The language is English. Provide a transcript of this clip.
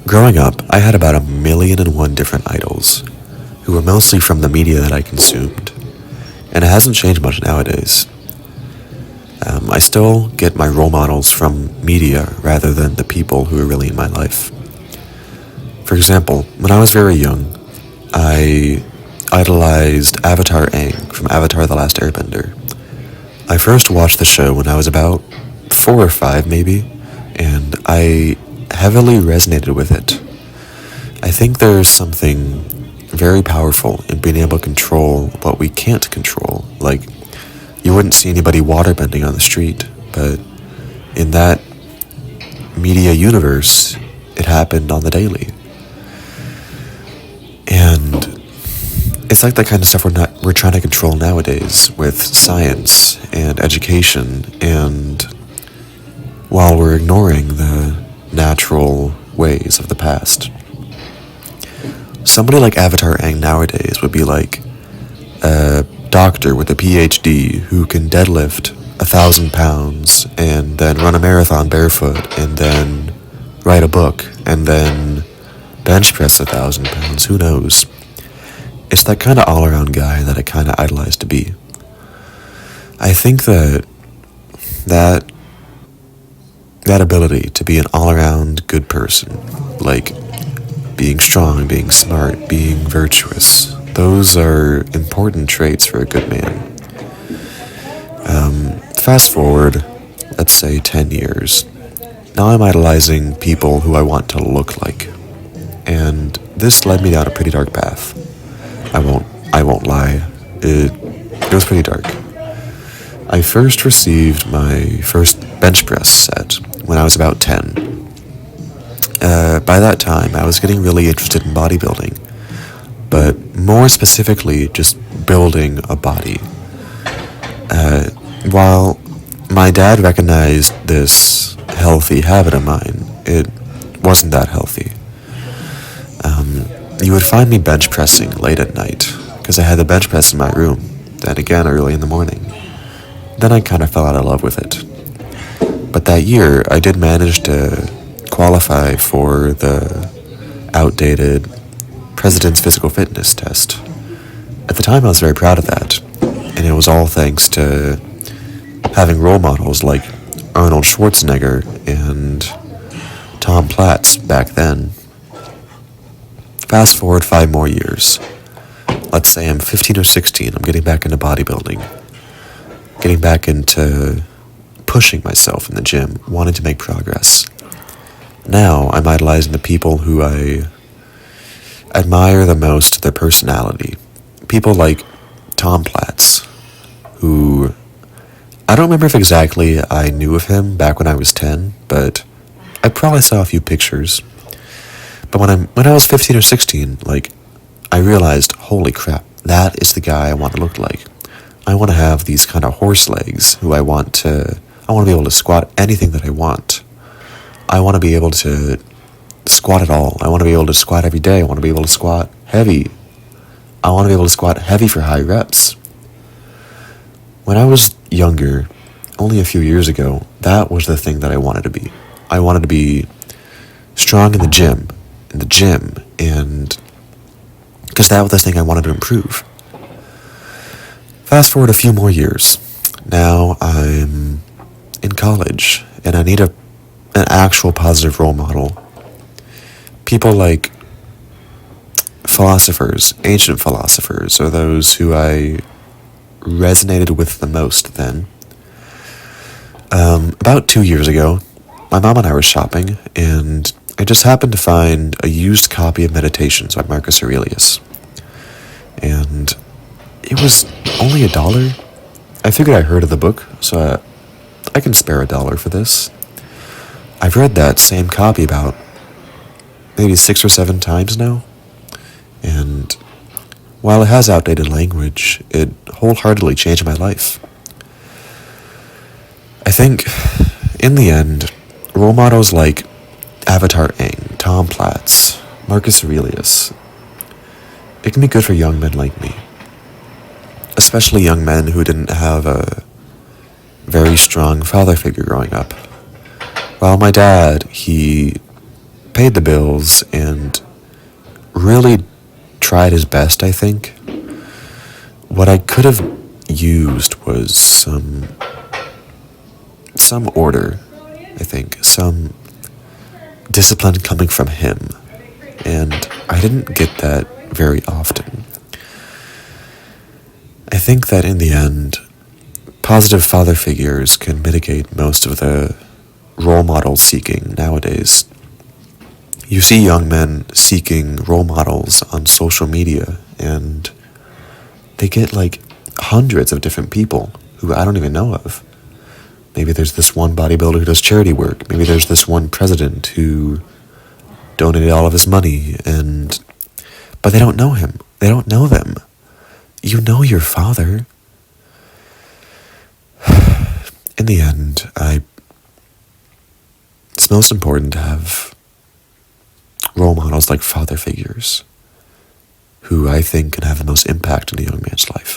Growing up, I had about 1,000,001 different idols, who were mostly from the media that I consumed, and it hasn't changed much nowadays. I still get my role models from media rather than the people who are really in my life. For example, when I was very young, I idolized Avatar Aang from Avatar The Last Airbender. I first watched the show when I was about 4 or 5 maybe, and I heavily resonated with it. I think there's something very powerful in being able to control what we can't control. Like, you wouldn't see anybody waterbending on the street, but in that media universe, it happened on the daily. And it's like that kind of stuff we're trying to control nowadays with science and education, and while we're ignoring the natural ways of the past. Somebody like Avatar Aang nowadays would be like a doctor with a PhD who can deadlift 1,000 pounds and then run a marathon barefoot and then write a book and then bench press 1,000 pounds. Who knows? It's that kind of all-around guy that I kind of idolize to be. I think that ability to be an all-around good person, like being strong, being smart, being virtuous, those are important traits for a good man. Fast forward, let's say 10 years. Now I'm idolizing people who I want to look like. And this led me down a pretty dark path. I won't lie. It was pretty dark. I first received my first bench press set when I was about 10. By that time, I was getting really interested in bodybuilding, but more specifically, just building a body. While my dad recognized this healthy habit of mine, it wasn't that healthy. You would find me bench pressing late at night, because I had the bench press in my room, then again early in the morning. Then I kind of fell out of love with it. But that year, I did manage to qualify for the outdated President's Physical Fitness Test. At the time, I was very proud of that, and it was all thanks to having role models like Arnold Schwarzenegger and Tom Platz back then. Fast forward 5 more years. Let's say I'm 15 or 16, I'm getting back into bodybuilding, getting back into pushing myself in the gym, wanting to make progress. Now I'm idolizing the people who I admire the most, their personality. People like Tom Platz, who I don't remember if exactly I knew of him back when I was 10, but I probably saw a few pictures. But when I was 15 or 16, I realized, holy crap, that is the guy I want to look like. I want to have these kind of horse legs, I want to be able to squat anything that I want. I want to be able to squat it all. I want to be able to squat every day. I want to be able to squat heavy. I want to be able to squat heavy for high reps. When I was younger, only a few years ago, that was the thing that I wanted to be. I wanted to be strong in the gym, and because that was the thing I wanted to improve. Fast forward a few more years. Now I'm in college, and I need an actual positive role model. People like philosophers, ancient philosophers, are those who I resonated with the most then. About 2 years ago, my mom and I were shopping, and I just happened to find a used copy of Meditations by Marcus Aurelius. And it was only $1. I figured I heard of the book, so I can spare $1 for this. I've read that same copy about maybe 6 or 7 times now, and while it has outdated language, it wholeheartedly changed my life. I think, in the end, role models like Avatar Aang, Tom Platz, Marcus Aurelius, it can be good for young men like me, especially young men who didn't have a very strong father figure growing up. While my dad, he paid the bills and really tried his best, I think. What I could have used was some order, I think, some discipline coming from him, and I didn't get that very often. I think that in the end, positive father figures can mitigate most of the role model seeking nowadays. You see young men seeking role models on social media, and they get like hundreds of different people who I don't even know of. Maybe there's this one bodybuilder who does charity work. Maybe there's this one president who donated all of his money, but they don't know him. They don't know them. You know your father. In the end, it's most important to have role models like father figures who I think can have the most impact in a young man's life.